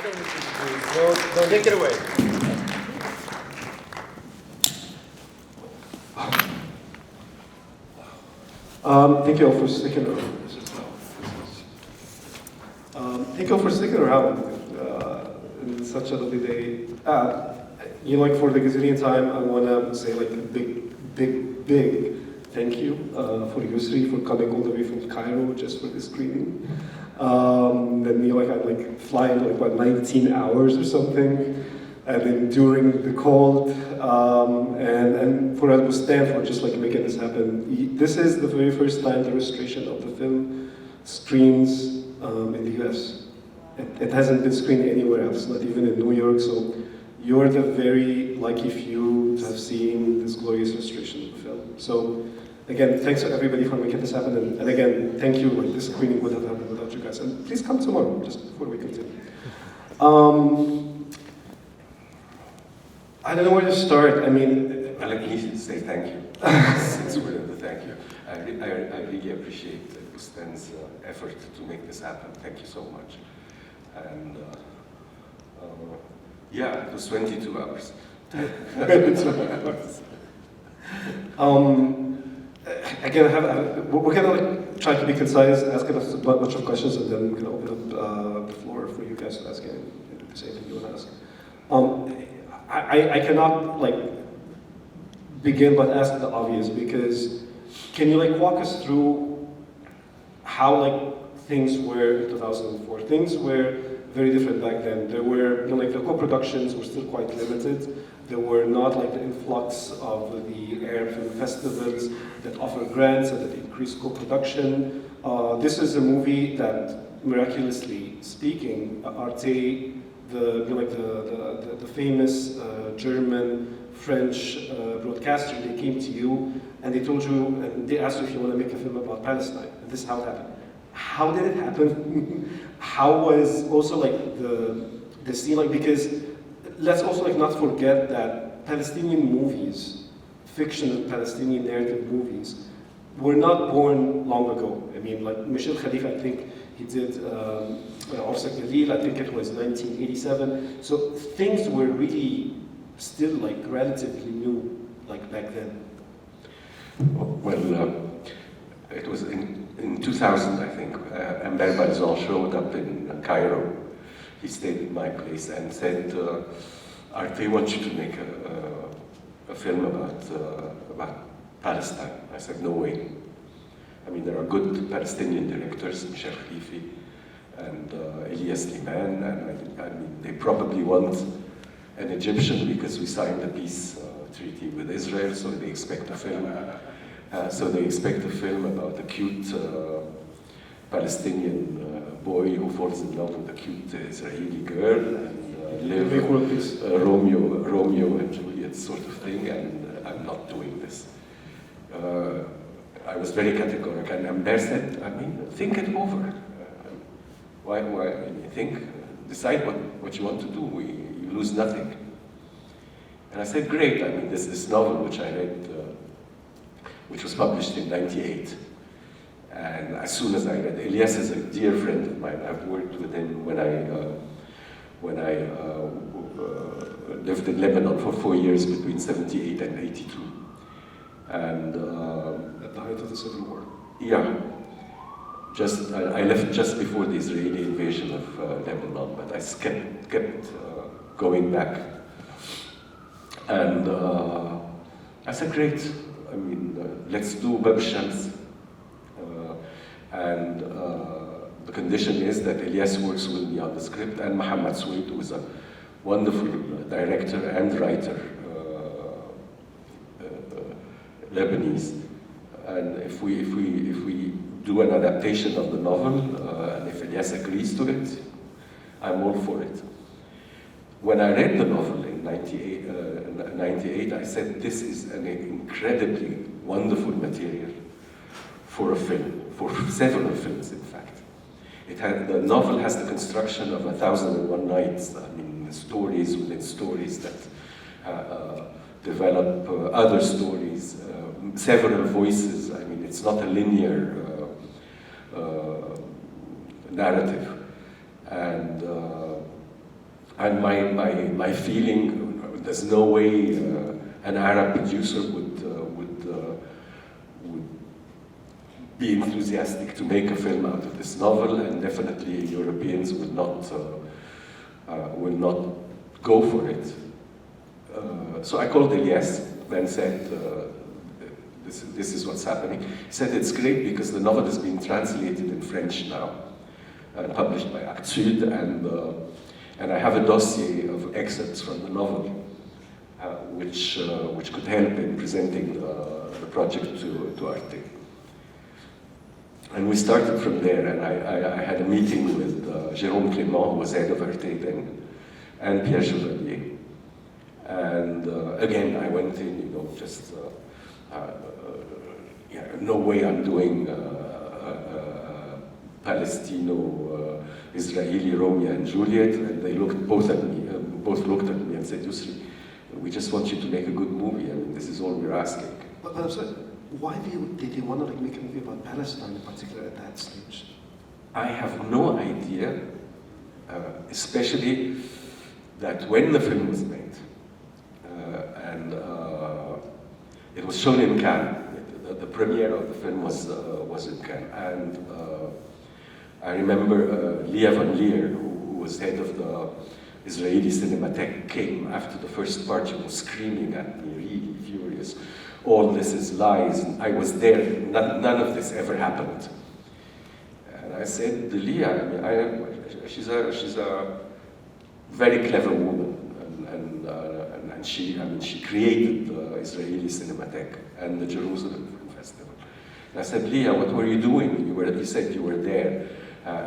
I don't disagree. No, take it away. Thank you all for sticking around. Thank you all for sticking around in such a lovely day. Like for the gazillion time, I want to say like a big thank you for Yousry for coming all the way from Cairo just for this screening. Then I'm like flying like what 19 hours or something, and enduring the cold, and for us to stand for just like making this happen. This is the very first time the restoration of the film screens in the US. It hasn't been screened anywhere else, not even in New York, so you're the very lucky few to have seen this glorious restoration of the film. So again, thanks to everybody for making this happen, and again, thank you, like this screening would have happened without you guys. And please come tomorrow, just before we continue. I don't know where to start. I mean, let me say thank you. Since we're in the thank you, I really appreciate Bustan's effort to make this happen. Thank you so much. And yeah, it was 22 hours. Again, we're gonna like try to be concise, ask a bunch of questions, and then we can open up the floor for you guys to ask anything you want to ask. I cannot like begin but ask the obvious, because can you like walk us through how like things were in 2004? Things were very different back then. There were like the co-productions were still quite limited. There were not like the influx of the Arab film festivals that offer grants and that increase co-production. This is a movie that, miraculously speaking, Arte, the famous German, French broadcaster, they came to you and they told you, and they asked you if you want to make a film about Palestine. And this is how it happened. How did it happen? How was also like the scene, like, because let's also like not forget that Palestinian movies, fictional Palestinian narrative movies, were not born long ago. I mean, like Michel Khalifa, I think he did Orsak Galil, I think it was 1987. So things were really still like relatively new, like back then. Well, it was in 2000, I think, Amber Barzan showed up in Cairo. He stayed in my place and said, Arte wants you to make a film about Palestine. I said, no way. I mean, there are good Palestinian directors, Michel Khalifi and Elias Khoury, and I mean, they probably want an Egyptian because we signed a peace treaty with Israel, so they expect a film. They expect a film about a cute Palestinian boy who falls in love with a cute Israeli girl and live Romeo and Juliet sort of thing, and I'm not doing this. I was very categorical, and Amber said, I mean, think it over. Why decide what you want to do, you lose nothing. And I said, great, I mean, there's this novel which I read, which was published in '98. And as soon as I read, Elias is a dear friend of mine. I've worked with him when I lived in Lebanon for 4 years between '78 and '82. And at the height of the Civil War. Yeah. I left just before the Israeli invasion of Lebanon, but I kept going back. And I said, great. I mean, let's do الشمس. And the condition is that Elias works with me on the script, and Mohammed Sweet, who is a wonderful director and writer, Lebanese. And if we do an adaptation of the novel, and if Elias agrees to it, I'm all for it. When I read the novel in '98, I said, this is an incredibly wonderful material for a film, for several films, in fact. The novel has the construction of 1001 Nights. I mean, stories within stories that develop other stories, several voices. I mean, it's not a linear narrative. And And my feeling, there's no way an Arab producer would be enthusiastic to make a film out of this novel, and definitely Europeans will not go for it. So I called Elias and said, this is what's happening. He said it's great because the novel is being translated in French now and published by Actes Sud, and I have a dossier of excerpts from the novel, which could help in presenting the project to Arte. And we started from there, and I had a meeting with Jérôme Clément, who was head of Arte then, and Pierre Chevalier. And again, I went in, just, no way I'm doing Palestino-Israeli Romeo and Juliet, and they looked both looked at me and said, Yousry, we just want you to make a good movie. I mean, this is all we're asking. But I'm sorry, why did you want to make a movie about Palestine in particular at that stage? I have no idea, especially that when the film was made, and it was shown in Cannes. The premiere of the film was in Cannes, and I remember Leah Van Leer, who was head of the Israeli Cinematheque, came after the first part. She was screaming at me, really furious. All this is lies. And I was there. None of this ever happened. And I said, Leah, I mean, she's a very clever woman, and she created the Israeli Cinematheque and the Jerusalem Film Festival. And I said, Leah, what were you doing? You said you were there.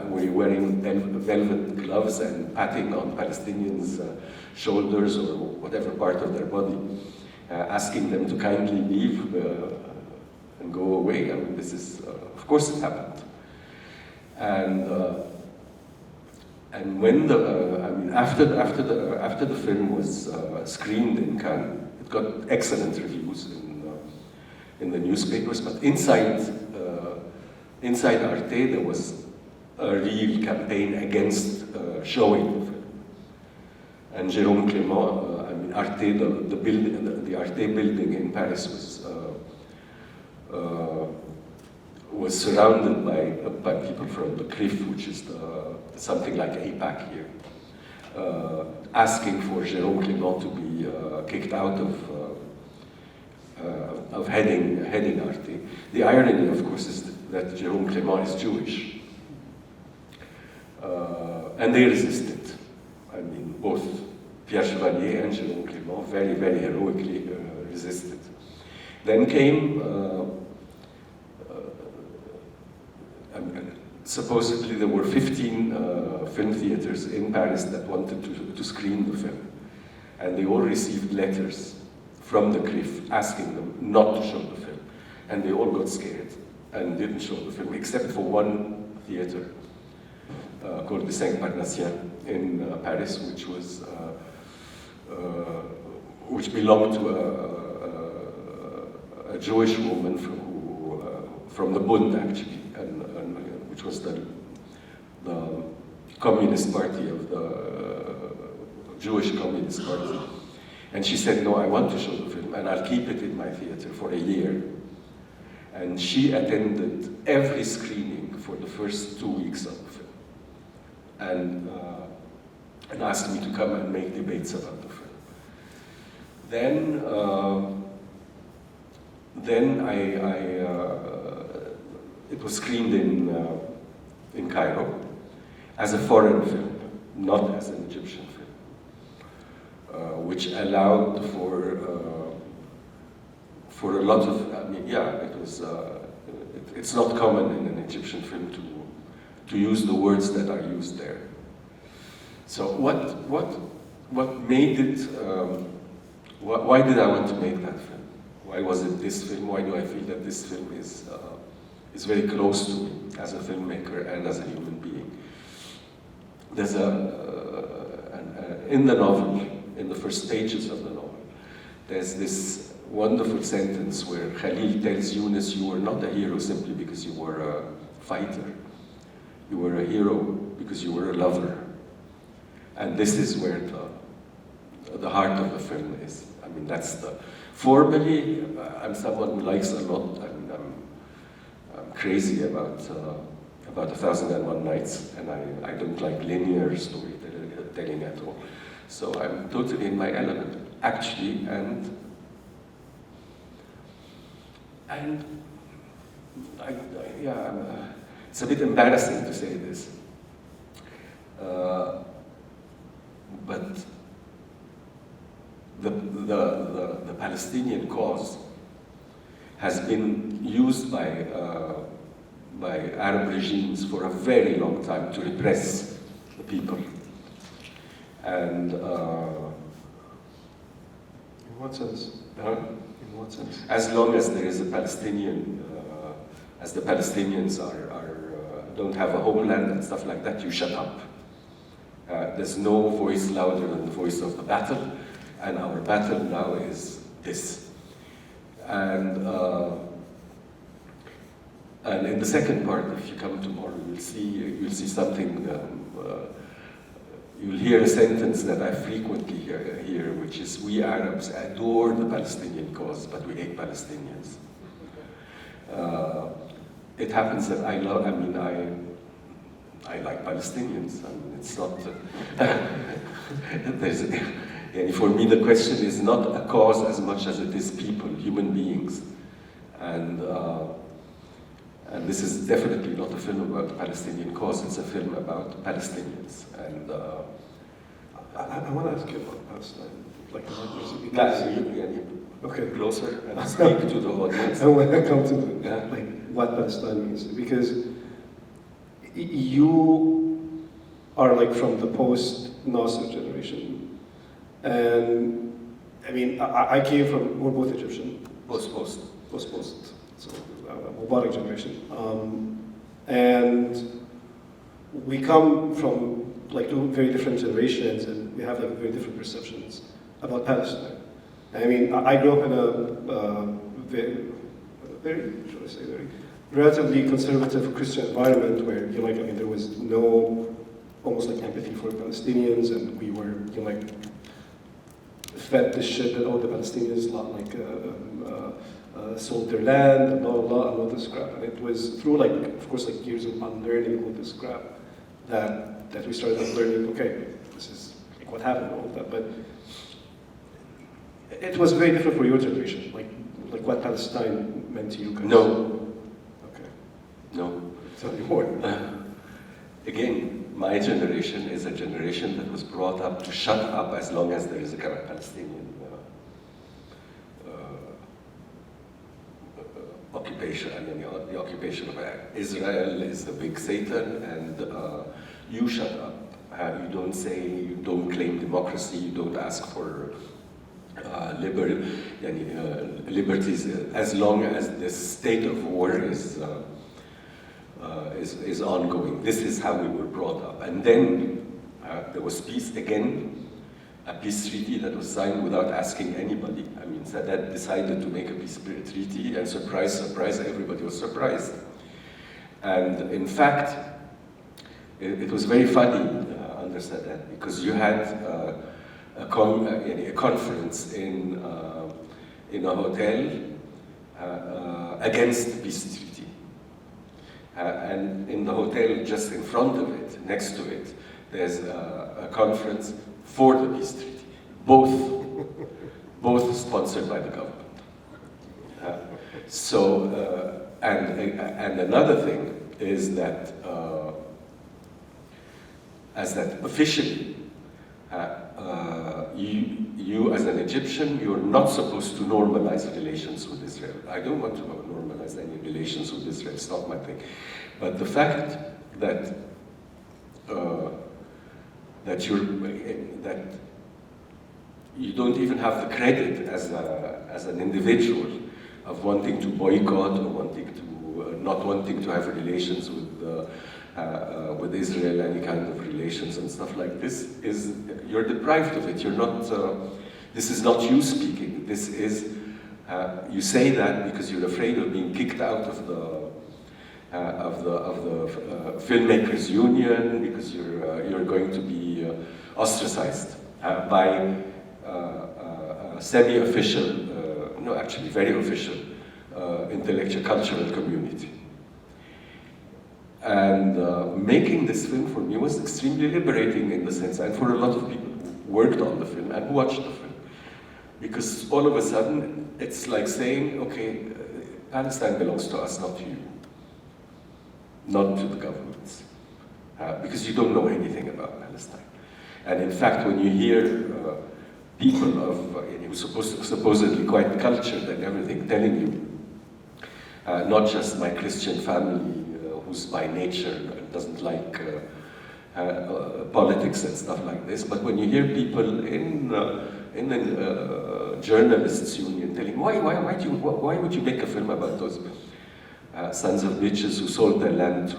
Were you wearing velvet gloves and patting on Palestinians' shoulders or whatever part of their body, asking them to kindly leave and go away? I mean, this is, of course it happened. And when after the film was screened in Cannes, it got excellent reviews in the newspapers. But inside Arte, there was a real campaign against showing the film. And Jérôme Clément, Arte, the Arte building in Paris was surrounded by people from the CRIF, which is something like APAC here, asking for Jérôme Clément to be kicked out of heading Arte. The irony, of course, is that Jérôme Clément is Jewish. And they resisted. I mean, both Pierre Chevalier and Jérôme Clément very, very heroically resisted. Then came, supposedly there were 15 film theaters in Paris that wanted to screen the film. And they all received letters from the CRIF asking them not to show the film. And they all got scared and didn't show the film, except for one theater called the Cinq Parnassiens in Paris, which belonged to a Jewish woman from the Bund, actually, and which was the Communist Party of the Jewish Communist Party. And she said, no, I want to show the film, and I'll keep it in my theater for a year. And she attended every screening for the first 2 weeks of the film, and asked me to come and make debates about the film. Then it was screened in Cairo as a foreign film, not as an Egyptian film, which allowed for a lot of, it was. It's not common in an Egyptian film to use the words that are used there. So what made it? Why did I want to make that film? Why was it this film? Why do I feel that this film is very close to me as a filmmaker and as a human being? There's in the novel, in the first pages of the novel, there's this wonderful sentence where Khalil tells Yunus, you were not a hero simply because you were a fighter. You were a hero because you were a lover. And this is where the heart of the film is. I mean, that's the... Formally, I'm someone who likes a lot. I mean, I'm crazy about 1001 Nights, and I don't like linear storytelling at all. So I'm totally in my element, actually, and it's a bit embarrassing to say this, but the Palestinian cause has been used by Arab regimes for a very long time to repress the people. And in what sense? In what sense? As long as there is a Palestinian, as the Palestinians don't have a homeland and stuff like that, you shut up. There's no voice louder than the voice of the battle, and our battle now is this. And in the second part, if you come tomorrow, you'll see something. You'll hear a sentence that I frequently hear, which is, "We Arabs adore the Palestinian cause, but we hate Palestinians." It happens that I like Palestinians. I mean, it's not. For me, the question is not a cause as much as it is people, human beings, and this is definitely not a film about the Palestinian cause. It's a film about Palestinians, and I want to ask you about Palestine, like okay, closer and speak to the audience. I want to come to like what Palestine means, because you are like from the post-Nasser generation, and I mean I came from, we're both Egyptian. Post. So Mubarak generation, and we come from like two very different generations, and we have like very different perceptions about Palestine. I mean, I grew up in a very relatively conservative Christian environment where there was no almost like empathy for Palestinians, and we were fed this shit that the Palestinians sold their land and blah blah blah and all this crap. And it was through of course years of unlearning all this crap that we started learning. Okay, this is what happened and all of that. But it was very different for your generation, like what Palestine meant to you guys. No. Okay. No. Tell me more. Again, my generation is a generation that was brought up to shut up as long as there is a Palestinian occupation. I mean, the occupation of Israel is the big Satan, and you shut up. You don't say, you don't claim democracy, you don't ask for liberties, as long as this state of war is ongoing. This is how we were brought up. And then there was peace again, a peace treaty that was signed without asking anybody. I mean, Sadat decided to make a peace treaty, and surprise, surprise, everybody was surprised. And in fact, it was very funny under Sadat, because you had a conference in a hotel against the peace treaty. And in the hotel just in front of it, next to it, there's a conference for the peace treaty, both sponsored by the government. And another thing is that officially, you as an Egyptian, you're not supposed to normalize relations with Israel. I don't want to normalize any relations with Israel, it's not my thing. But the fact that that you don't even have the credit as an individual of wanting to boycott or wanting to not wanting to have relations with Israel, any kind of relations and stuff like this, you're deprived of it. You're not. This is not you speaking. This is you say that because you're afraid of being kicked out of the filmmakers union, because you're going to be be ostracized by semi-official, no, actually very official intellectual cultural community. And making this film for me was extremely liberating in the sense, and for a lot of people who worked on the film and who watched the film. Because all of a sudden, it's like saying, okay, Palestine belongs to us, not to you. Not to the governments. Because you don't know anything about Palestine. And in fact, when you hear people who supposedly quite cultured and everything telling you, not just my Christian family, who's by nature doesn't like politics and stuff like this, but when you hear people in the journalists' union telling, why would you make a film about those sons of bitches who sold their land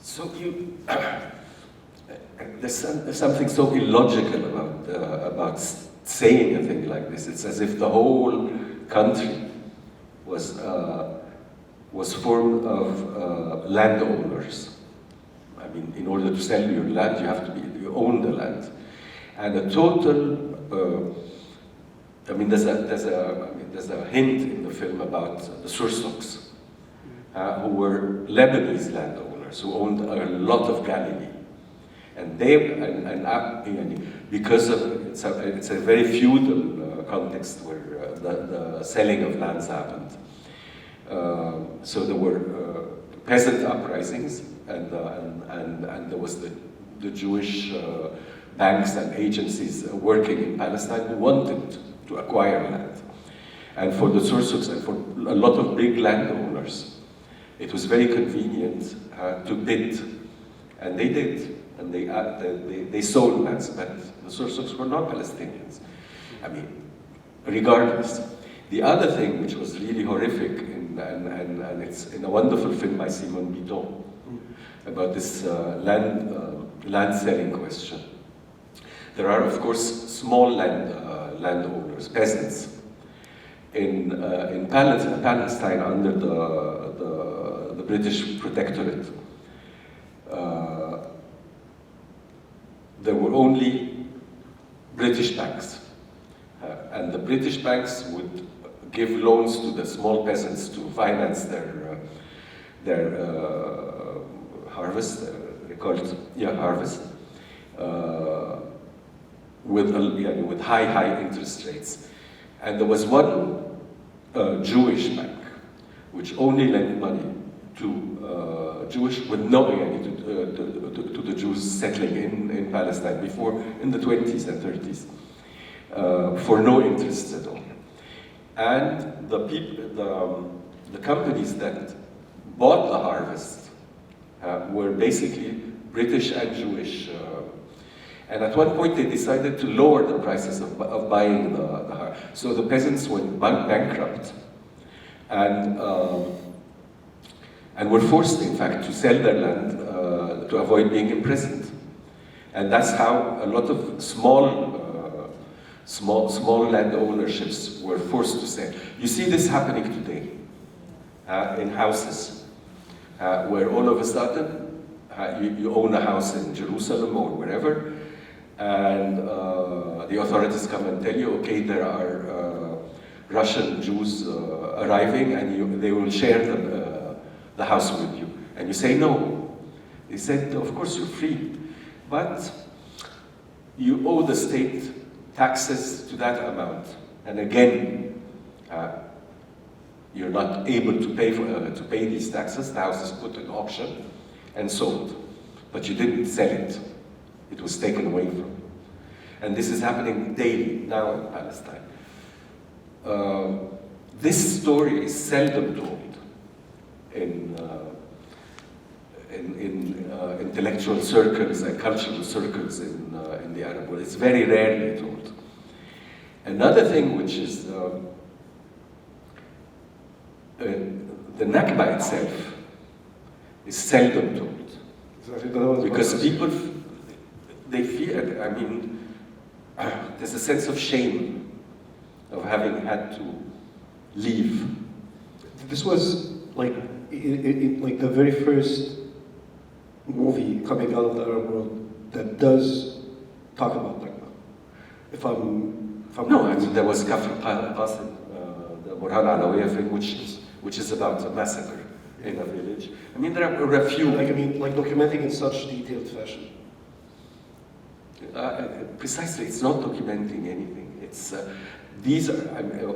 So there's something so illogical about saying a thing like this. It's as if the whole country was formed of landowners. I mean, in order to sell your land, you own the land, and a total. There's a hint in the film about the Sursoks, who were Lebanese landowners who owned a lot of Galilee, and because of it's a very feudal context where the selling of lands happened. So there were peasant uprisings, and there was the Jewish banks and agencies working in Palestine who wanted to acquire land. And for the Sursoks and for a lot of big landowners, it was very convenient to bid, and they did. And they sold lands, but the Sursoks were not Palestinians. I mean, regardless. The other thing which was really horrific, and it's in a wonderful film by Simon Bidon, about this land selling question. There are, of course, small landowners, peasants, in Palestine under the British protectorate. There were only British banks, and the British banks would give loans to the small peasants to finance their harvest, harvest, with high interest rates. And there was one Jewish bank which only lent money to Jewish, with no to the Jews settling in Palestine before, in the 20s and 30s, for no interest at all. And the companies that bought the harvest were basically British and Jewish. And at one point they decided to lower the prices of buying the harvest. So the peasants went bankrupt, and were forced, in fact, to sell their land to avoid being imprisoned. And that's how a lot of small land ownerships were forced to sell. You see this happening today in houses, where all of a sudden you own a house in Jerusalem or wherever, and the authorities come and tell you, okay, there are Russian Jews arriving, and they will share the house with you. And you say no. They said, of course you're free, but you owe the state taxes to that amount. And again, you're not able to pay these taxes. The house is put in auction and sold, but you didn't sell it. It was taken away from you. And this is happening daily now in Palestine. This story is seldom told in intellectual circles and cultural circles in the Arab world. It's very rarely told. Another thing which is the Nakba itself is seldom told. Because people, they feel, I mean, there's a sense of shame of having had to leave. This was like the very first movie coming out of the Arab world that does talk about Nakba. If I'm No, I mean, there was Kafr Qasim, the Burhan Alawiya film, which is about a massacre in a village. I mean, there are a few. Like documenting in such detailed fashion. Precisely, it's not documenting anything. It's these are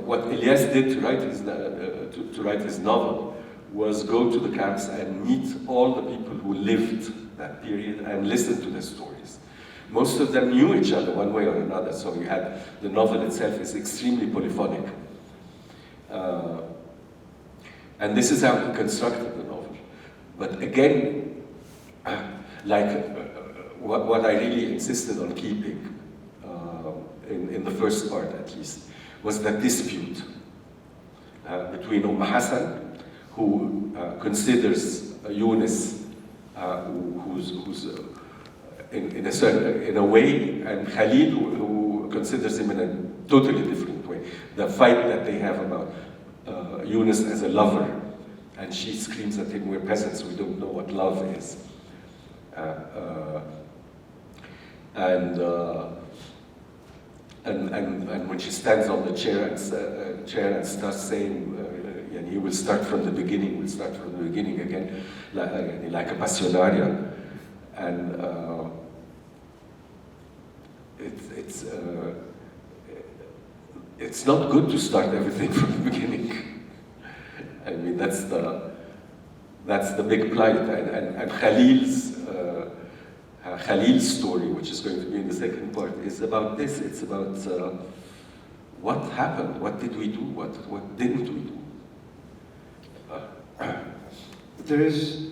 what Elias did to write his novel was go to the camps and meet all the people who lived that period and listen to their stories. Most of them knew each other one way or another, so you had the novel itself is extremely polyphonic. And this is how he constructed the novel. But again, what I really insisted on keeping, in the first part at least, was that dispute between Hassan, who considers Yunus, who's in a way, and Khalid, who considers him in a totally different way. The fight that they have about Yunus as a lover, and she screams at him, "We're peasants, we don't know what love is." And when she stands on the chair and starts saying, and he will start from the beginning, again, like a passionaria. And it's not good to start everything from the beginning. I mean, that's the big plight. And Khalil's story, which is going to be in the second part, is about this. It's about what happened, what did we do, what didn't we do. There is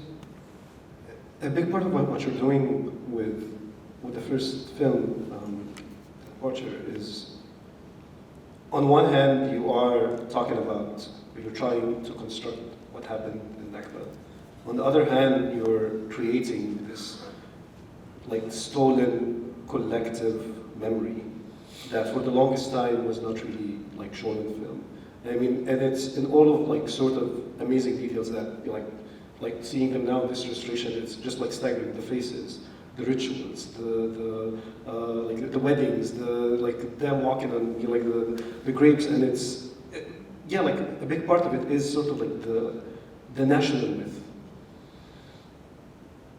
a big part of what you're doing with the first film, Departure, is on one hand you are talking about, you're trying to construct what happened in Nakba. On the other hand, you're creating this like stolen collective memory that for the longest time was not really like shown in film. I mean, and it's in all of like sort of amazing details that like seeing them now in this illustration, it's just like staggering. The faces, the rituals, like the weddings, like them walking on like the grapes, and it's like a big part of it is sort of like the national myth.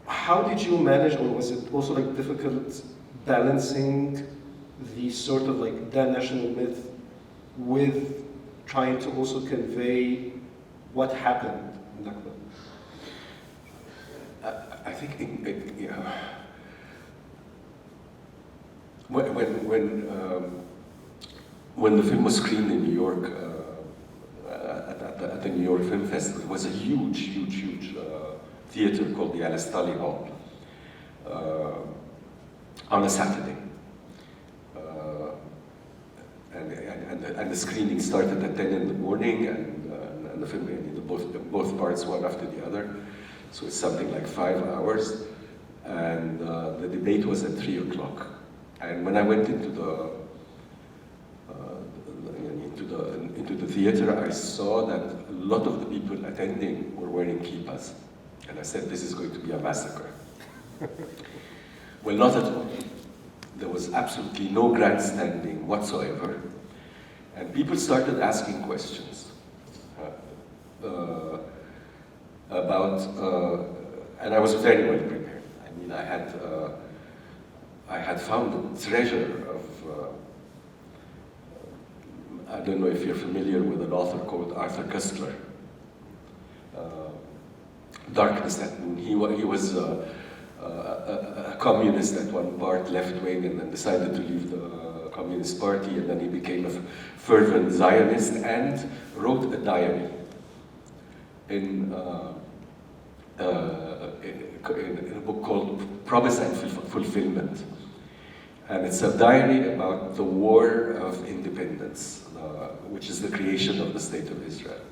How did you manage, or was it also like difficult balancing the sort of like that national myth with trying to also convey what happened in Nakba? I think when the film was screened in New York at the New York Film Festival, it was a huge theater called the Alice Tully Hall on a Saturday. And the screening started at 10 in the morning, and the film, both parts, one after the other. So it's something like 5 hours. And the debate was at 3 o'clock. And when I went into the theater, I saw that a lot of the people attending were wearing kippas. And I said, this is going to be a massacre. Well, not at all. There was absolutely no grandstanding whatsoever. And people started asking questions about, and I was very well prepared. I mean, I had found a treasure of, I don't know if you're familiar with an author called Arthur Koestler. Darkness at Noon. He was a communist at one part, left-wing, and then decided to leave the Communist Party, and then he became a fervent Zionist and wrote a diary in a book called Promise and Fulfillment. And it's a diary about the War of Independence, which is the creation of the State of Israel.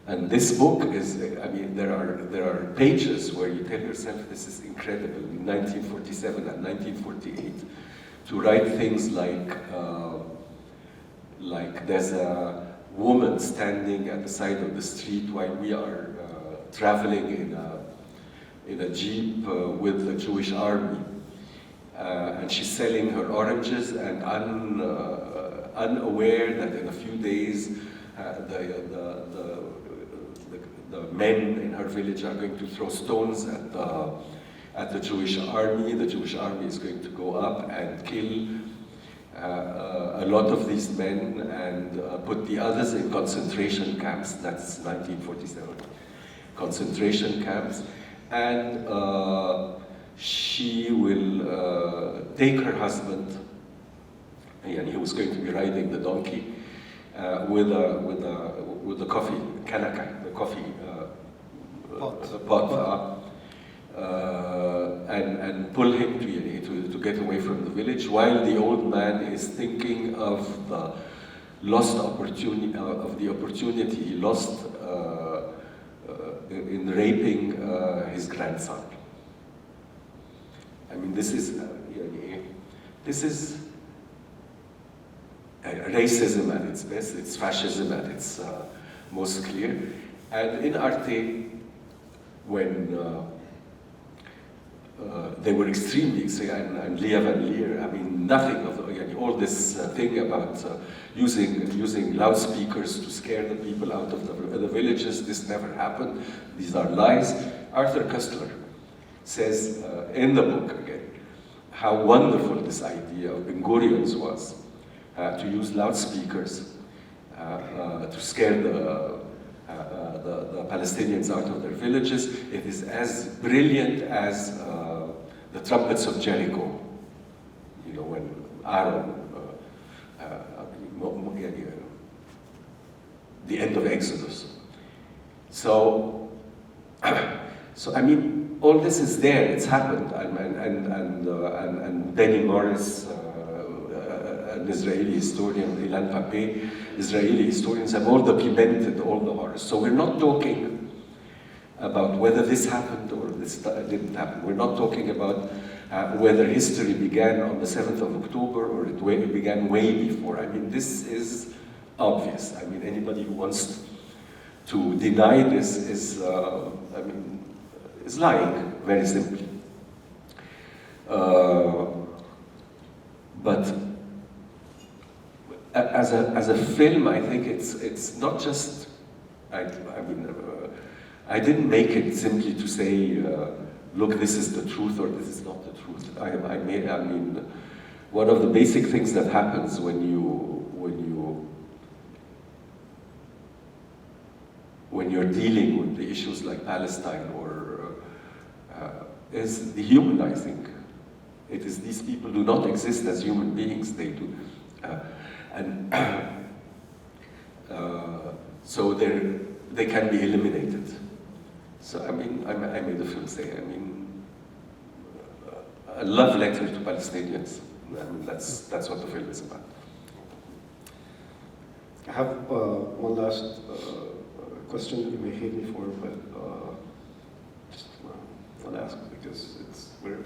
And this book is, I mean, there are pages where you tell yourself, this is incredible. In 1947 and 1948, to write things like there's a woman standing at the side of the street while we are traveling in a jeep with the Jewish army. And she's selling her oranges and unaware that in a few days the men in her village are going to throw stones at the Jewish army. The Jewish army is going to go up and kill a lot of these men and put the others in concentration camps. That's 1947. Concentration camps. And she will take her husband, and he was going to be riding the donkey, with the coffee, kanaka, the coffee pot, and pull him to get away from the village, while the old man is thinking of the lost opportunity, the opportunity he lost in raping his grandson. I mean, this is racism at its best. It's fascism at its most clear. And in Arte, when they were extremely, and Leah Van Leer, I mean, nothing of all this thing about using loudspeakers to scare the people out of the villages. This never happened. These are lies. Arthur Koestler says in the book again how wonderful this idea of Ben Gurion's was, to use loudspeakers to scare the Palestinians out of their villages. It is as brilliant as the trumpets of Jericho. You know, when Aaron, the end of Exodus. So I mean, all this is there. It's happened, and Benny Morris, an Israeli historian, Ilan Pape, Israeli historians have all documented all the horrors. So we're not talking about whether this happened or this didn't happen. We're not talking about whether history began on the 7th of October or it began way before. I mean, this is obvious. I mean, anybody who wants to deny this is lying, very simply. But as a film, I think it's not just. I didn't make it simply to say, look, this is the truth or this is not the truth. I mean, one of the basic things that happens when you're dealing with the issues like Palestine is dehumanizing. It is these people do not exist as human beings. They do. So they can be eliminated. So I mean, I made a film say, I mean, a love letter to Palestinians. I mean, that's what the film is about. I have one last question you may hate me for, but just want to ask because we're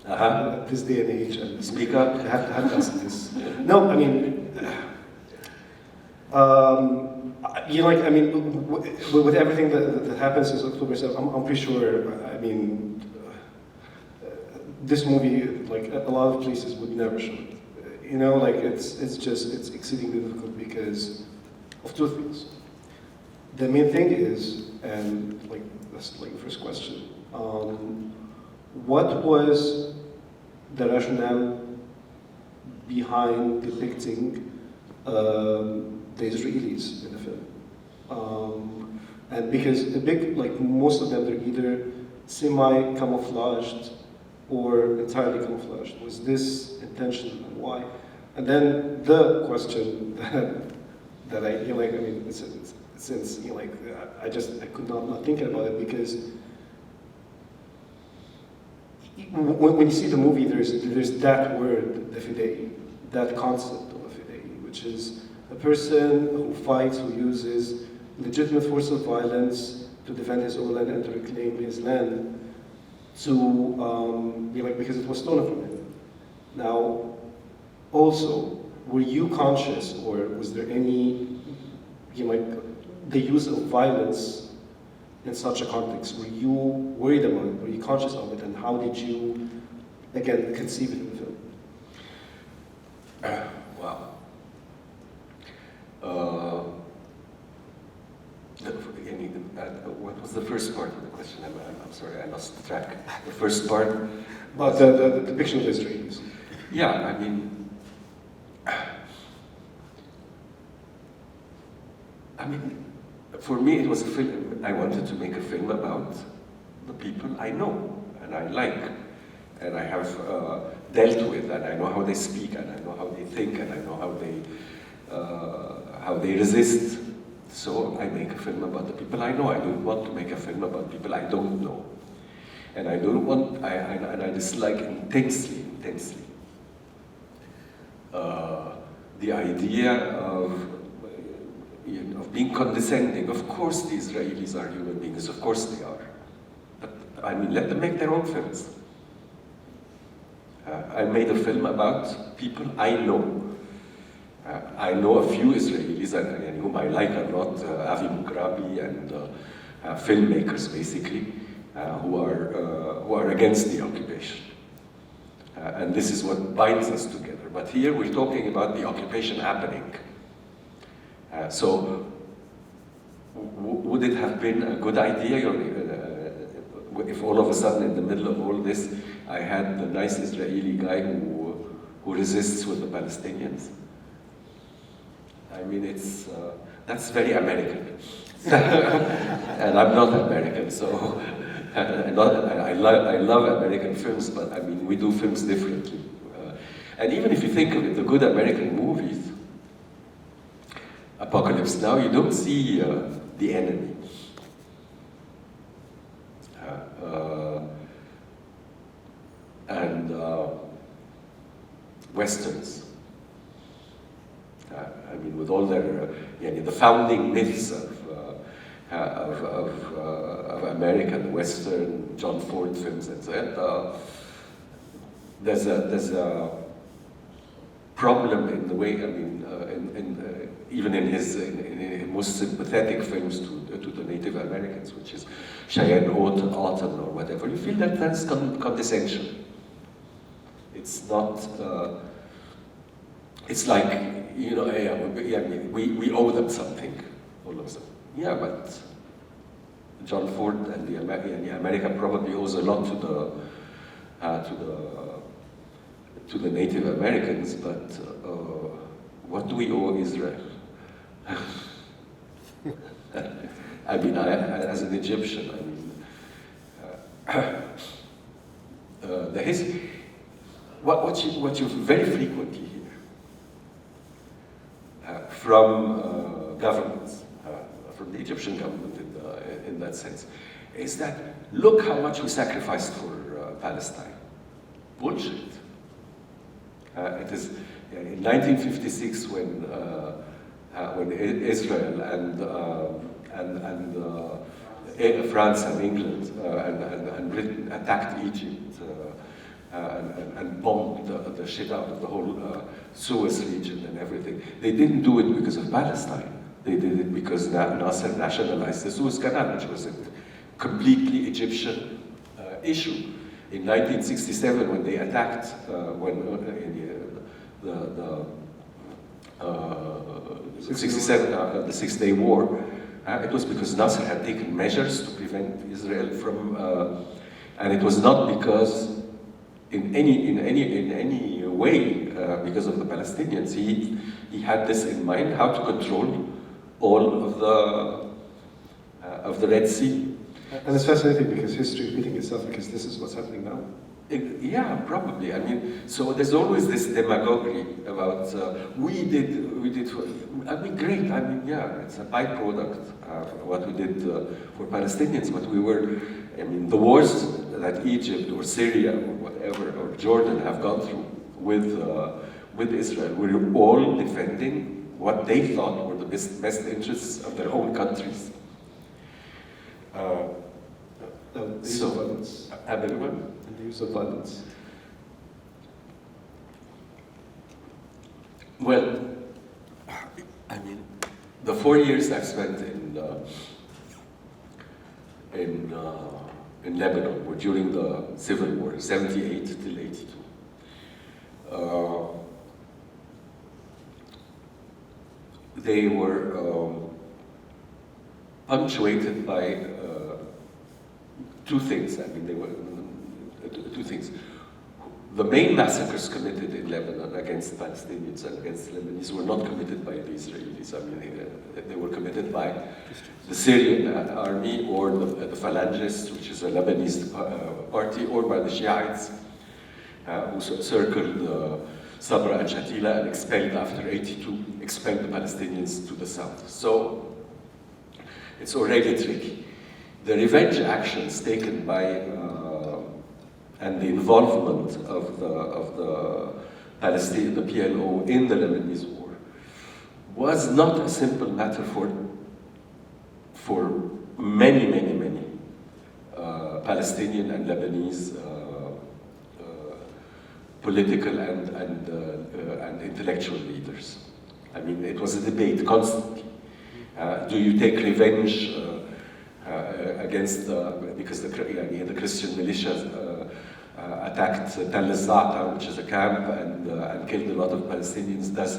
at this day and age, and speak up. I have to ask this. No, I mean, with everything that happens since October 7th, I'm pretty sure. I mean, this movie, like a lot of places, would never show it. You know, like it's exceedingly difficult because of two things. The main thing is, and like that's like the first question. What was the rationale behind depicting the Israelis in the film? And because most of them, they're either semi-camouflaged or entirely camouflaged. Was this intentional and why? And then the question that I feel like, I mean, since I could not think about it because when you see the movie, there's that word, the fidei, that concept of a fidei, which is a person who fights, who uses legitimate force of violence to defend his own land and to reclaim his land, to because it was stolen from him. Now, also, were you conscious, or was there any the use of violence in such a context? Were you worried about it? Were you conscious of it? And how did you, again, conceive it in the film? Wow. What was the first part of the question? I'm sorry, I lost track. The first part? About the depiction of the Israelis. Yeah, I mean, for me it was a film. I wanted to make a film about the people I know and I like, and I have dealt with, and I know how they speak, and I know how they think, and I know how they resist. So I make a film about the people I know. I don't want to make a film about people I don't know, and I don't want. And I dislike intensely the idea of being condescending. Of course the Israelis are human beings, of course they are. But I mean, let them make their own films. I made a film about people I know. I know a few Israelis and whom I like a lot, Avi Mukrabi and filmmakers basically, who are against the occupation. And this is what binds us together. But here we're talking about the occupation happening. So would it have been a good idea if all of a sudden in the middle of all this I had the nice Israeli guy who resists with the Palestinians? I mean, that's very American. And I'm not American, so I love American films, but I mean, we do films differently. And even if you think of it, the good American movies, Apocalypse Now, you don't see the enemy. And Westerns. I mean, with all their, the founding myths of America, the Western, John Ford films, and so on, there's a problem in the way, I mean, even in his most sympathetic films to the Native Americans, which is Cheyenne Autumn or whatever, you feel that that's condescension. It's not, it's like, we owe them something, all of them. Yeah, but John Ford and the America probably owes a lot to the Native Americans, but what do we owe Israel? I mean, as an Egyptian, I mean, the history. What you very frequently hear from governments, from the Egyptian government in that sense, is that look how much we sacrificed for Palestine. Bullshit. It is in 1956 when Israel and France and England and Britain attacked Egypt and bombed the shit out of the whole Suez region and everything. They didn't do it because of Palestine. They did it because Nasser nationalized the Suez Canal, which was a completely Egyptian issue. In 1967, when they attacked, the 6-Day War, it was because Nasser had taken measures to prevent Israel from, and it was not because in any way because of the Palestinians. He had this in mind, how to control all of the Red Sea. And it's fascinating because history is repeating itself, because this is what's happening now. Yeah, probably. I mean, so there's always this demagoguery about we did. I mean, great. I mean, yeah, it's a byproduct of what we did for Palestinians. But we were, I mean, the wars that Egypt or Syria or whatever or Jordan have gone through with Israel, we were all defending what they thought were the best interests of their own countries. The use of violence. Everyone? And the use of violence. Well, I mean, the 4 years I've spent in Lebanon, or during the civil war, 78 till 82. They were punctuated by two things. I mean, they were two things. The main massacres committed in Lebanon against Palestinians and against Lebanese were not committed by the Israelis. I mean, they were committed by the Syrian army, or the Phalangists, which is a Lebanese party, or by the Shiites, who circled Sabra and Shatila and expelled, after 82, expelled the Palestinians to the south. So it's already tricky. The revenge actions taken by and the involvement of the Palestinian, the PLO, in the Lebanese war was not a simple matter for many Palestinian and Lebanese political and intellectual leaders. I mean, it was a debate constantly. Do you take revenge against because the Christian militias attacked Tel Za'ata, which is a camp, and killed a lot of Palestinians? Does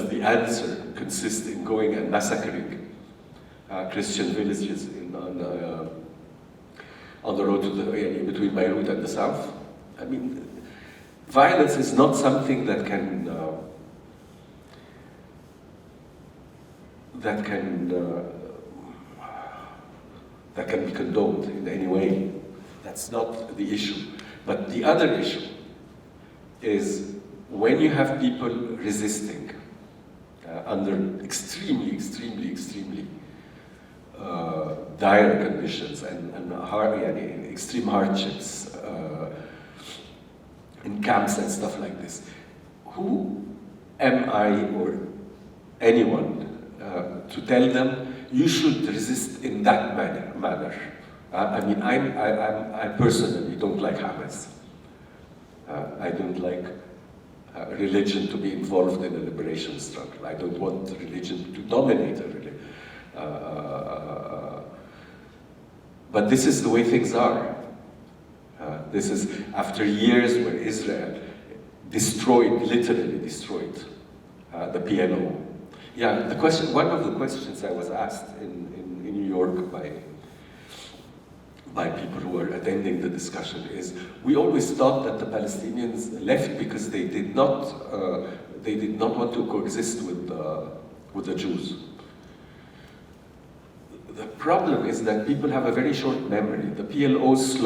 the answer consist in going and massacring Christian villages on the road to between Beirut and the south? I mean, violence is not something that can be condoned in any way. That's not the issue. But the other issue is when you have people resisting under extremely dire conditions and extreme hardships in camps and stuff like this. Who am I or anyone to tell them you should resist in that manner? I mean, I personally don't like Hamas. I don't like religion to be involved in a liberation struggle. I don't want religion to dominate a religion. But this is the way things are. This is after years where Israel literally destroyed the PLO. Yeah, one of the questions I was asked in New York by people who were attending the discussion is, we always thought that the Palestinians left because they did not want to coexist with the Jews. The problem is that people have a very short memory. The PLO's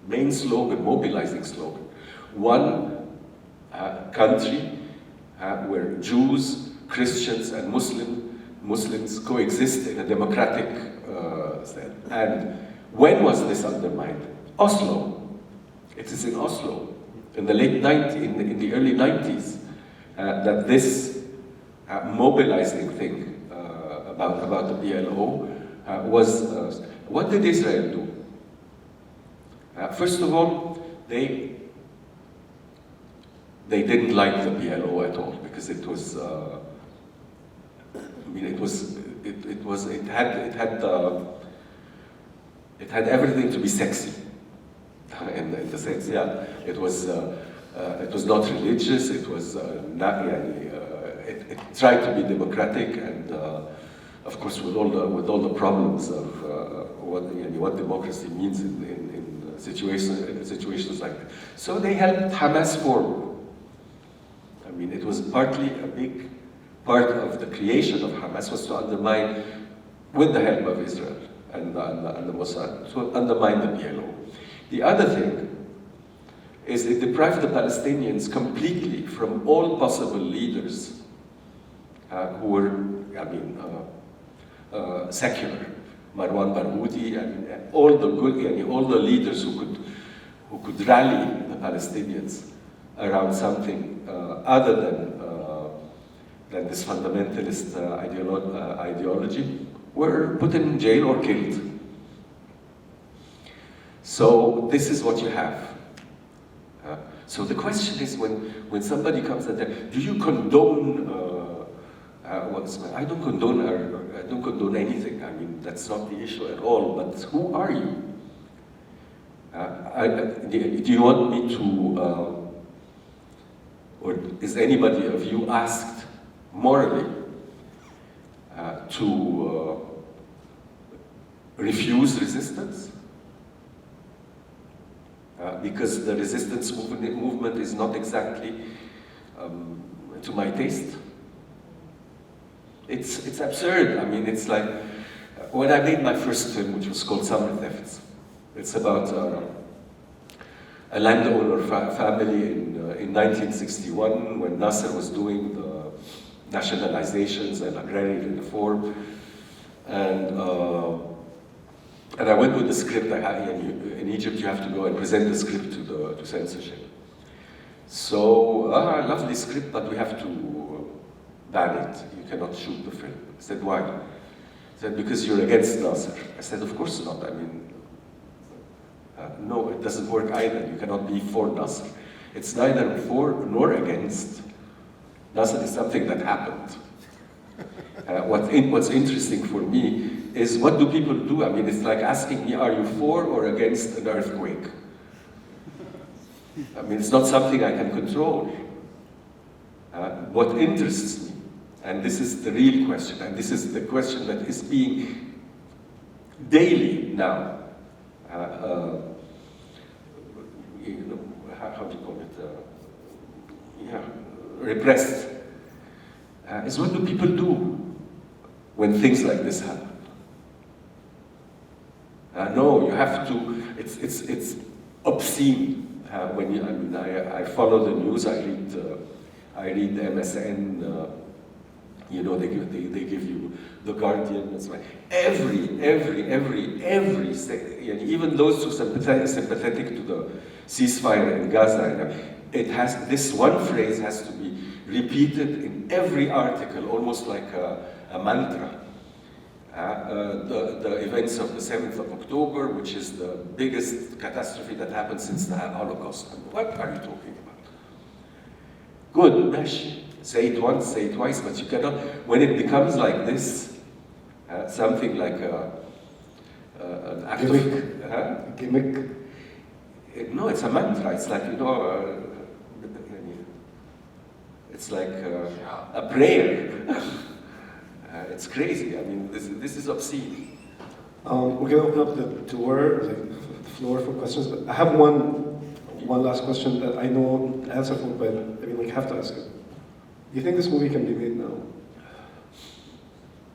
main slogan, mobilizing slogan, one country where Jews, Christians, and Muslims coexist in a democratic state. And when was this undermined? Oslo. It is in Oslo, in the in the early 90s, that this mobilizing thing about the PLO was. What did Israel do? First of all, they didn't like the PLO at all, because it was. I mean, it had everything to be sexy, in the sense, yeah. It was not religious. It was not. It tried to be democratic, and of course, with all the problems of what democracy means in situations like that. So they helped Hamas form. I mean, it was partly a big part of the creation of Hamas was to undermine, with the help of Israel and the Mossad, to undermine the PLO. The other thing is it deprived the Palestinians completely from all possible leaders who were, secular. Marwan Barghouti, all the leaders who could rally the Palestinians around something other than this fundamentalist ideology were put in jail or killed. So this is what you have. So the question is, when somebody comes and says, do you condone? I don't condone anything. I mean, that's not the issue at all, but who are you? Do you want me to, or is anybody of you asked morally to refuse resistance? Because the resistance movement is not exactly to my taste. It's absurd. I mean, it's like, when I made my first film, which was called Summer Thefts, it's about a landowner family in 1961, when Nasser was doing the nationalizations and agrarian reform. And I went with the script. In Egypt, you have to go and present the script to censorship. So, lovely script, but we have to ban it. You cannot shoot the film. I said, why? He said, because you're against Nasser. I said, of course not. I mean, no, it doesn't work either. You cannot be for Nasser. It's neither for nor against. Nasser is something that happened. What's interesting for me is, what do people do? I mean, it's like asking me, are you for or against an earthquake? I mean, it's not something I can control. What interests me, and this is the real question, and this is the question that is being daily now, you know, how do you call it? Repressed, is what do people do when things like this happen? No, you have to, it's obscene. When you, I mean, I follow the news, I read the MSN, you know, they give you The Guardian, it's like every, even those who are sympathetic to the ceasefire in Gaza, it has, this one phrase has to be repeated in every article, almost like a mantra. The events of the 7th of October, which is the biggest catastrophe that happened since the Holocaust. What are you talking about? Good, mesh. Say it once, say it twice, but you cannot, when it becomes like this, something like an act of gimmick. No, it's a mantra. It's like, you know, it's like a prayer. It's crazy. I mean, this is obscene. We're gonna open up the floor for questions. But I have one last question that I know the answer for, but I mean, like, have to ask it. Do you think this movie can be made now?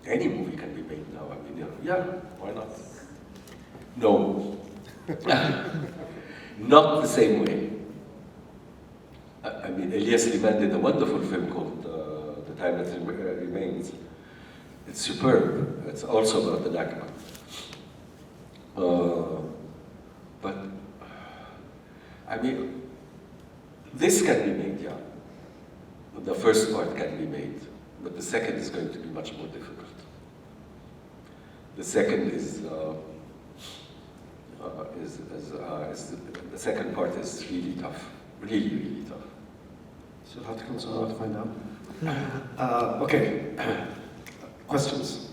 Any movie can be made now. I mean, yeah, why not? No. Not the same way. I mean, Elias Khoury did a wonderful film called The Time That Remains. It's superb. It's also about the Nakba. But, I mean, this can be made, yeah. The first part can be made, but the second is going to be much more difficult. The second is the second part is really tough, really tough. So we'll have to come somewhere to find out. Okay, questions?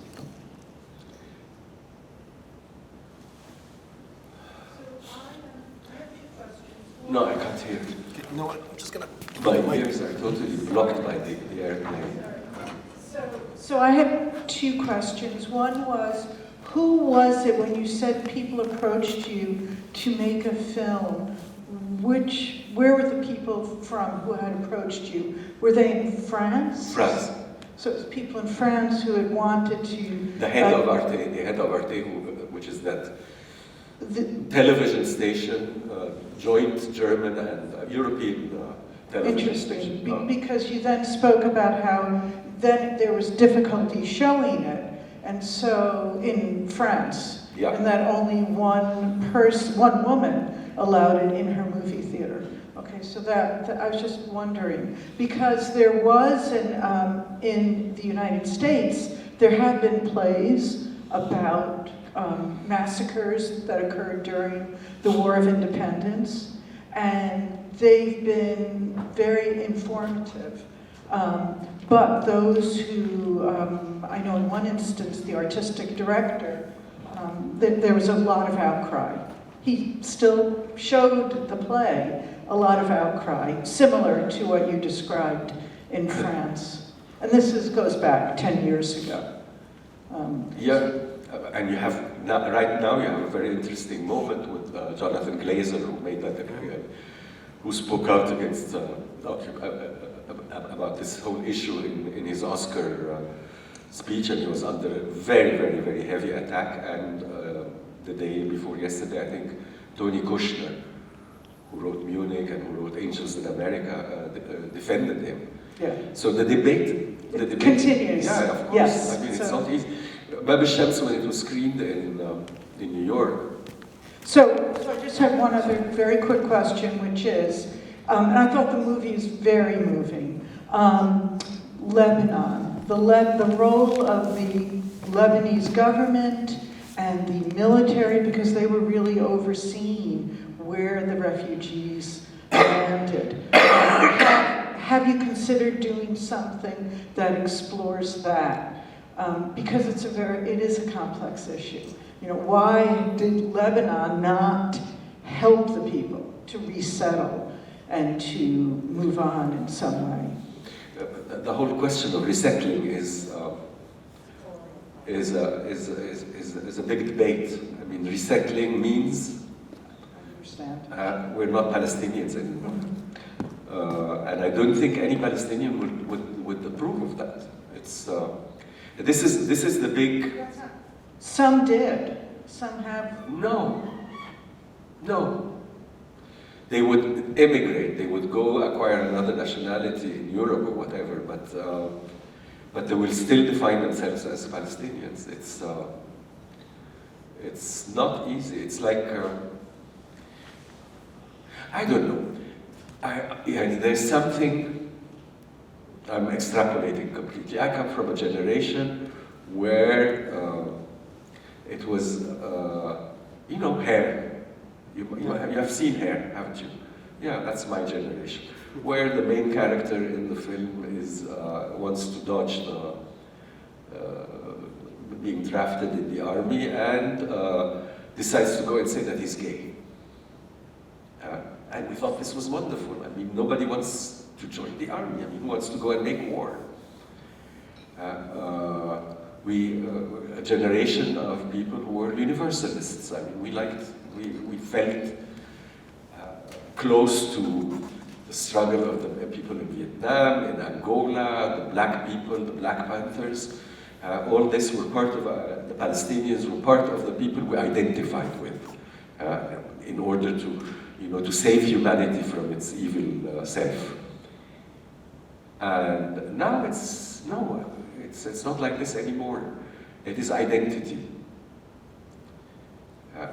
No, I can't hear. You know what? I'm just gonna. My ears are totally blocked by the airplane. So I have two questions. One was, who was it when you said people approached you to make a film? Where were the people from who had approached you? Were they in France? France. So it was people in France who had wanted to... The head of Arte, which is that television station, joint German and European television station. Interesting, because you then spoke about how then there was difficulty showing it, and so in France, yeah. And that only one woman allowed it in her movie theater. Okay, so that I was just wondering, because there was in the United States, there have been plays about massacres that occurred during the War of Independence, and they've been very informative. But those who, I know in one instance, the artistic director, there was a lot of outcry. He still showed the play, a lot of outcry, similar to what you described in France. And this goes back 10 years ago. Yeah, and you have, right now you have a very interesting moment with Jonathan Glazer, who made that, who spoke out against, about this whole issue in his Oscar speech, and he was under a very, very, very heavy attack. And the day before yesterday, I think, Tony Kushner, who wrote Munich and who wrote Angels in America, defended him. Yeah. So the debate continues. Yeah, of course. Yes. I mean, it's not easy. الشمس, when it was screened in New York. So I just had one other very quick question, which is, and I thought the movie is very moving. Lebanon, the role of the Lebanese government and the military, because they were really overseeing where the refugees landed. Have you considered doing something that explores that? Because it is a complex issue. You know, why did Lebanon not help the people to resettle and to move on in some way? The whole question of resettling is a big debate. I mean, resettling means we're not Palestinians anymore, and I don't think any Palestinian would approve of that. It's this is the big. Some did. Some have. No. They would immigrate. They would go acquire another nationality in Europe or whatever. But they will still define themselves as Palestinians. It's not easy. It's like I don't know. There's something. I'm extrapolating completely. I come from a generation where it was, Hair. You have seen Hair, haven't you? Yeah, that's my generation. Where the main character in the film wants to dodge being drafted in the army and decides to go and say that he's gay. And we thought this was wonderful. I mean, nobody wants to join the army. I mean, who wants to go and make war? A generation of people who were universalists. I mean, we felt close to the struggle of the people in Vietnam, in Angola, the black people, the Black Panthers. All this were part of, the Palestinians were part of the people we identified with in order to, to save humanity from its evil self. And now it's not like this anymore. It is identity.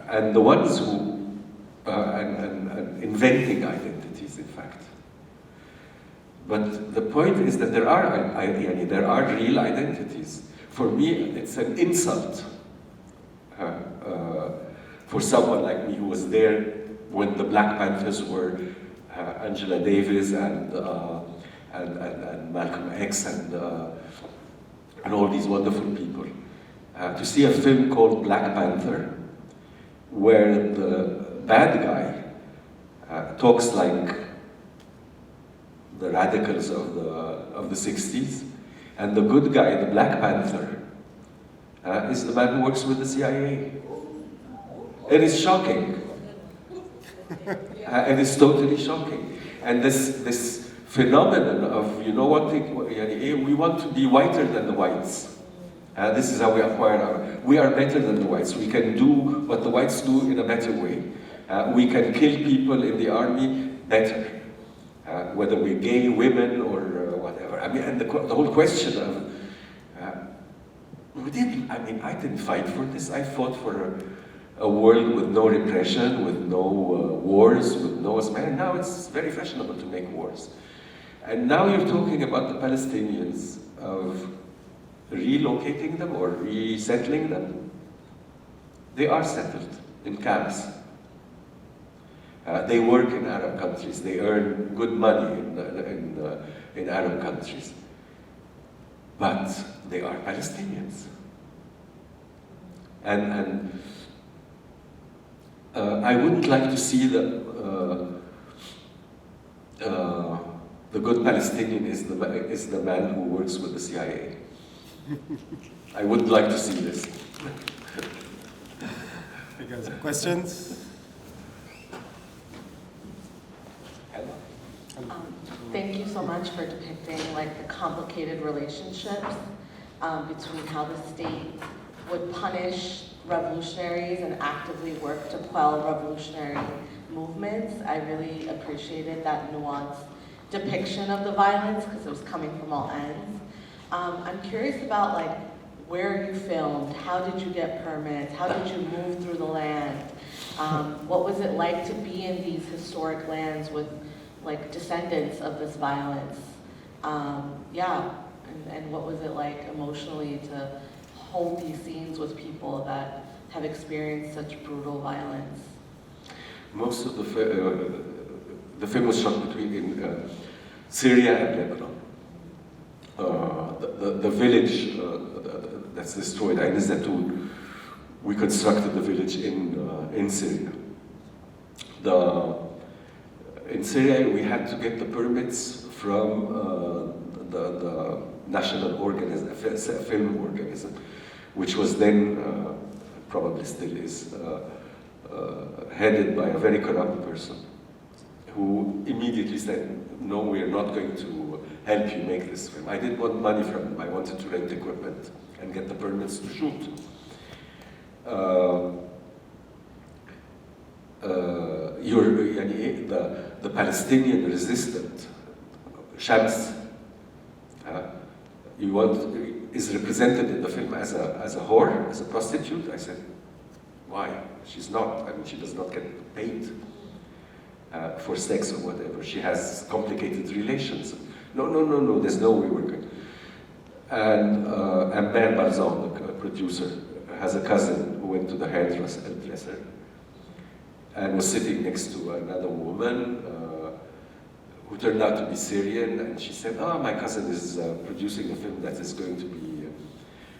And the ones who, and inventing identities, in fact. But the point is that there are real identities. For me, it's an insult for someone like me who was there when the Black Panthers were Angela Davis and Malcolm X and all these wonderful people. To see a film called Black Panther, where the bad guy talks like the radicals of the 60s, and the good guy, the Black Panther, is the man who works with the CIA. It is shocking. It is totally shocking. And this phenomenon of, we want to be whiter than the whites. This is how we acquire we are better than the whites. We can do what the whites do in a better way. We can kill people in the army better, whether we're gay, women, or whatever. I mean, and the whole question of, I didn't fight for this. I fought for a world with no repression, with no wars, with no man. Now it's very fashionable to make wars. And now you're talking about the Palestinians, of relocating them or resettling them. They are settled in camps. They work in Arab countries. They earn good money in Arab countries. But they are Palestinians. And I wouldn't like to see the good Palestinian is the man who works with the CIA. I wouldn't like to see this. Questions? Thank you so much for depicting like the complicated relationships between how the state would punish revolutionaries and actively work to quell revolutionary movements. I really appreciated that nuanced depiction of the violence because it was coming from all ends. I'm curious about like where you filmed, how did you get permits, how did you move through the land? What was it like to be in these historic lands with like descendants of this violence? And what was it like emotionally to hold these scenes with people that have experienced such brutal violence? Most of the film was shot between Syria and Lebanon. The village that's destroyed, Ain Zatoun, we constructed the village in Syria. In Syria, we had to get the permits from the national film organism, which was then, probably still is, headed by a very corrupt person who immediately said, no, we are not going to help you make this film. I didn't want money from him. I wanted to rent equipment and get the permits to shoot. The Palestinian resistant, Shams, is represented in the film as a whore, as a prostitute. I said, why? She's not. I mean, she does not get paid for sex or whatever. She has complicated relations. No, there's no way we're going. And Amber Barzan, the producer, has a cousin who went to the hairdresser and was sitting next to another woman who turned out to be Syrian, and she said, my cousin is producing a film that is going to be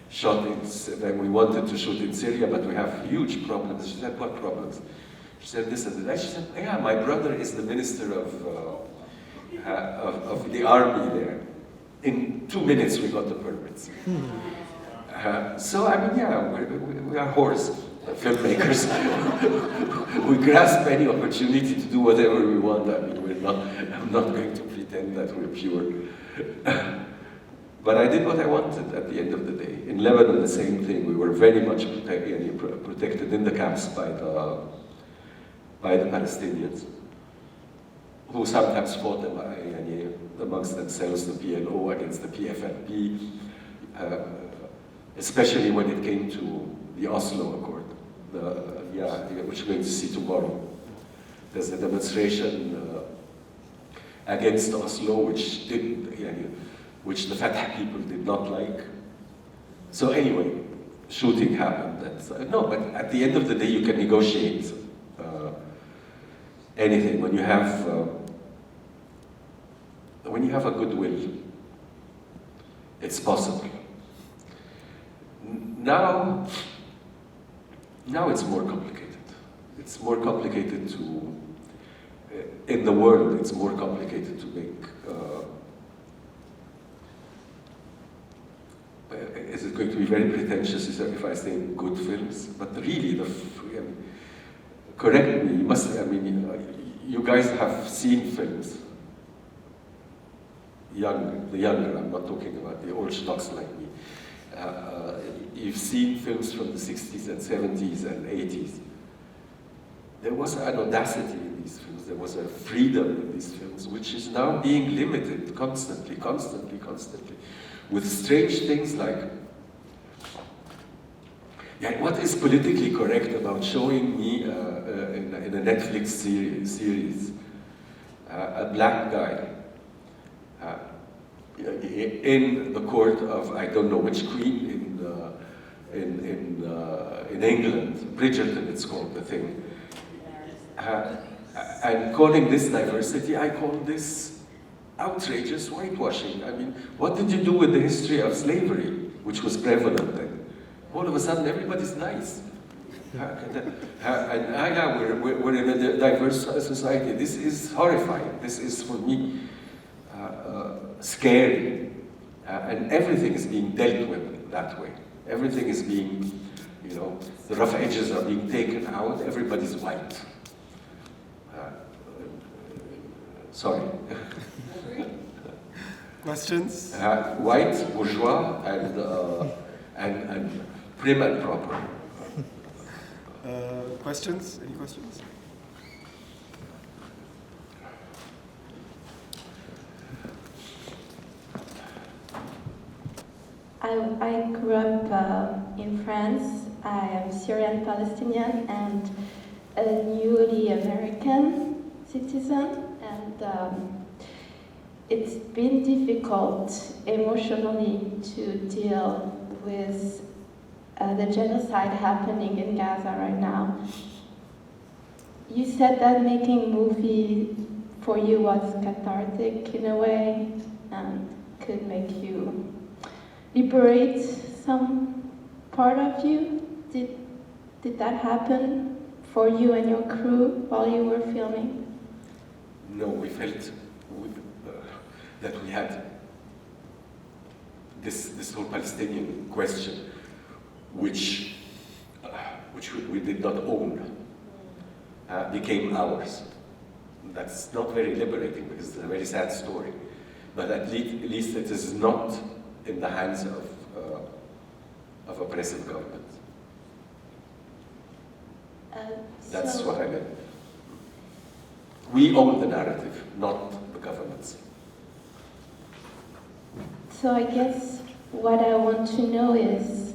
shot and we wanted to shoot in Syria, but we have huge problems. She said, what problems? She said this and that. She said, yeah, my brother is the minister of the army there. In 2 minutes we got the permits. So I mean, yeah, we are whores, filmmakers. We grasp any opportunity to do whatever we want. I mean, I'm not going to pretend that we're pure. But I did what I wanted at the end of the day. In Lebanon, the same thing. We were very much protected in the camps by the Palestinians, who sometimes fought amongst themselves, the PLO against the PFLP, especially when it came to the Oslo Accord, which we're going to see tomorrow. There's a demonstration against Oslo, which the Fatah people did not like. So anyway, shooting happened. But at the end of the day, you can negotiate anything when you have a goodwill. It's possible. Now it's more complicated. It's more complicated in the world, it's more complicated to make, is it going to be very pretentious if I say good films? But really, correct me, you guys have seen films. The younger, I'm not talking about the old schmucks like me. You've seen films from the 60s and 70s and 80s. There was an audacity in these films, there was a freedom in these films, which is now being limited constantly, with strange things like, what is politically correct about showing me in a Netflix series a black guy in the court of, I don't know which queen in England, Bridgerton it's called, the thing. And calling this diversity, I call this outrageous whitewashing. I mean, what did you do with the history of slavery, which was prevalent then? All of a sudden, everybody's nice. We're in a diverse society. This is horrifying. This is, for me, scary. And everything is being dealt with that way. Everything is being, you know, the rough edges are being taken out. Everybody's white. Sorry. Questions? White, bourgeois, and prim and proper. Questions? Any questions? I grew up in France. I am Syrian Palestinian and a newly American citizen, and it's been difficult emotionally to deal with the genocide happening in Gaza right now. You said that making movie for you was cathartic in a way and could make you liberate some part of you. Did that happen for you and your crew while you were filming? No, we felt that we had this whole Palestinian question, which we did not own, became ours. That's not very liberating because it's a very sad story, but at least it is not in the hands of oppressive government. That's what I meant. We own the narrative, not the governments. So I guess what I want to know is,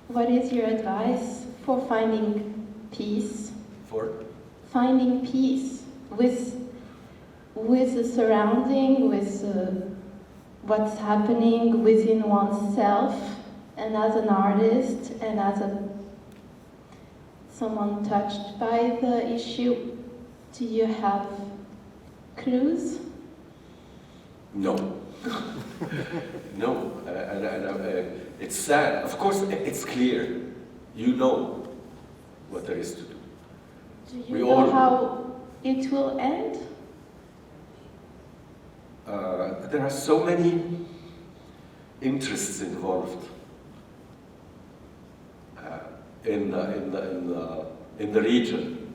what is your advice for finding peace? For? Finding peace with the surrounding, with what's happening within oneself, and as an artist, and as someone touched by the issue. Do you have clues? No. No. It's sad. Of course, it's clear. You know what there is to do. Do you know how it will end? There are so many interests involved in the region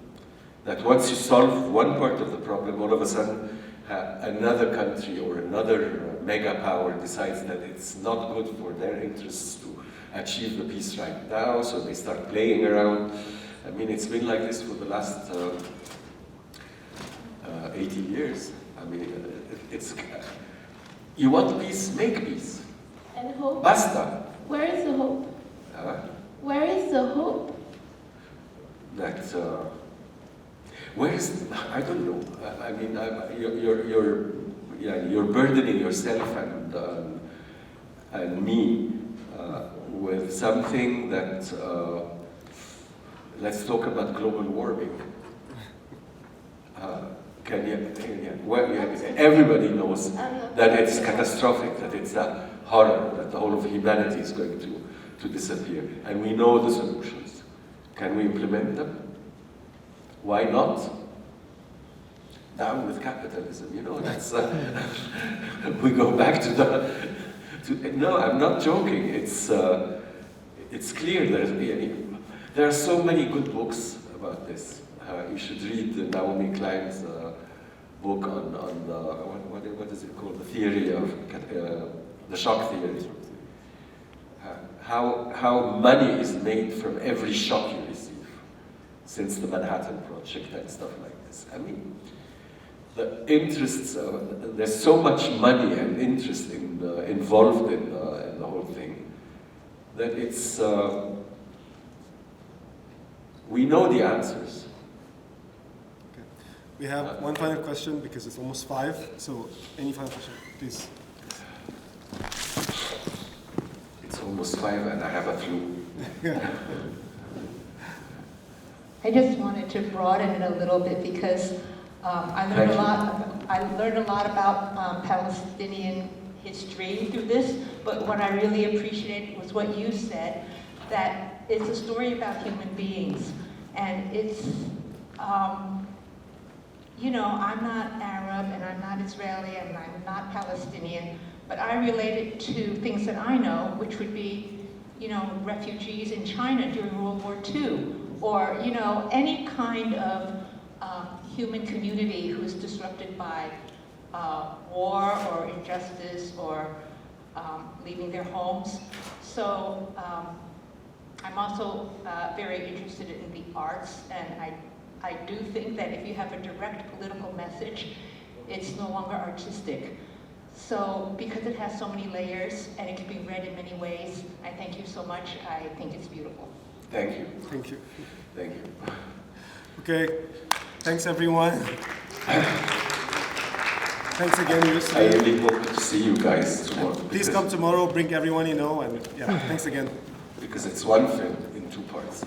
that once you solve one part of the problem, all of a sudden another country or another mega power decides that it's not good for their interests to achieve the peace right now, so they start playing around. I mean, it's been like this for the last 80 years. I mean, you want peace, make peace. And hope? Basta. Where is the hope? Where is the hope? That, where is, I don't know. I mean, you're burdening yourself and me with something that, let's talk about global warming. Everybody knows that it's catastrophic, that it's a horror, that the whole of humanity is going to disappear. And we know the solutions. Can we implement them? Why not? Down with capitalism, you know, that's, we go back to no, I'm not joking. It's clear there are so many good books about this. You should read Naomi Klein's book on what is it called? The theory of the shock theory. How money is made from every shock you receive, since the Manhattan Project and stuff like this. I mean, the interests. There's so much money and interest involved in the whole thing that it's. We know the answers. We have one final question because it's almost 5. So, any final question, please? It's almost 5 and I have a flu. I just wanted to broaden it a little bit because I learned a lot about I learned a lot about Palestinian history through this, but what I really appreciated was what you said, that it's a story about human beings. And it's, you know, I'm not Arab and I'm not Israeli and I'm not Palestinian, but I relate it to things that I know, which would be, you know, refugees in China during World War II, or, you know, any kind of human community who's disrupted by war or injustice or leaving their homes. So I'm also very interested in the arts, and I do think that if you have a direct political message, it's no longer artistic. So because it has so many layers and it can be read in many ways, I thank you so much. I think it's beautiful. Thank you. Thank you. Thank you. Okay, thanks everyone. Thanks again, Yousry. I really hope to see you guys tomorrow. Please come tomorrow, bring everyone you know, and yeah, thanks again. Because it's one film in two parts.